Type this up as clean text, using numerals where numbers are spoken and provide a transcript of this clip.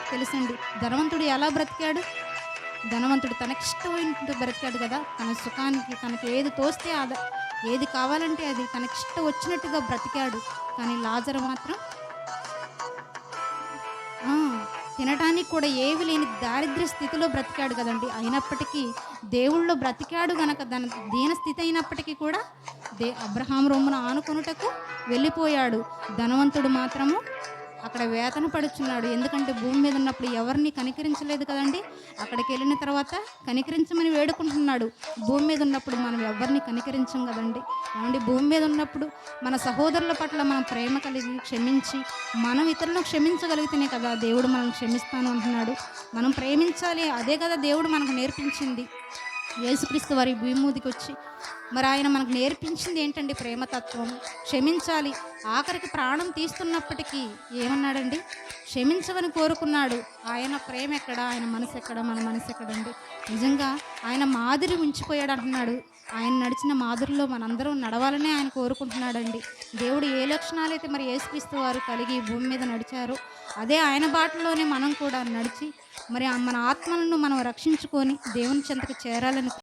మనకు తెలుసండి. ధనవంతుడు ఎలా బ్రతికాడు? ధనవంతుడు తనకిష్టమైనట్టు బ్రతికాడు కదా! తన సుఖానికి తనకి ఏది తోస్తే ఏది కావాలంటే అది తనకిష్టం వచ్చినట్టుగా బ్రతికాడు. కానీ లాజరు మాత్రం ఆ! తినటానికి కూడా ఏవి లేని దారిద్ర్య స్థితిలో బ్రతికాడు గదండీ! అయినప్పటికీ దేవుళ్ళో బ్రతికాడు గనక దీన స్థితి అయినప్పటికీ కూడా అబ్రహాము రొమ్మున ఆనుకొనుటకు వెళ్ళిపోయాడు. ధనవంతుడు మాత్రము అక్కడ వేతన పడుచున్నాడు. ఎందుకంటే భూమి మీద ఉన్నప్పుడు ఎవరిని కనికరించలేదు కదండీ! అక్కడికెళ్ళిన తర్వాత కనికరించమని వేడుకుంటున్నాడు. భూమి మీద ఉన్నప్పుడు మనం ఎవరిని కనికరించం గదండీ! ఏవండీ భూమి మీద ఉన్నప్పుడు మన సహోదరుల పట్ల మనం ప్రేమ కలిగి క్షమించి, మనం ఇతరులను క్షమించగలిగితేనే కదా దేవుడు మనల్ని క్షమిస్తాను అంటున్నాడు. మనం ప్రేమించాలి అదే కదా దేవుడు మనకు నేర్పించింది. యేసుక్రీస్తు వారి భూమి మీదకొచ్చి మరి ఆయన మనకు నేర్పించింది ఏంటండి? ప్రేమతత్వం. క్షమించాలి. ఆఖరికి ప్రాణం తీస్తున్నప్పటికీ ఏమన్నాడండి? క్షమించమని కోరుకున్నాడు. ఆయన ప్రేమ ఎక్కడ? ఆయన మనసు ఎక్కడ? మన మనసు ఎక్కడండి? నిజంగా ఆయన మాదిరి ఉంచిపోయాడు అంటున్నాడు. ఆయన నడిచిన మాదిరిలో మనందరం నడవాలనే ఆయన కోరుకుంటున్నాడండి. దేవుడు ఏ లక్షణాలైతే మరి యేసుక్రీస్తు వారు కలిగి భూమి మీద నడిచారో అదే ఆయన బాటలోనే మనం కూడా నడిచి మరి మన ఆత్మలను మనం రక్షించుకొని దేవుని చెంతకు చేరాలని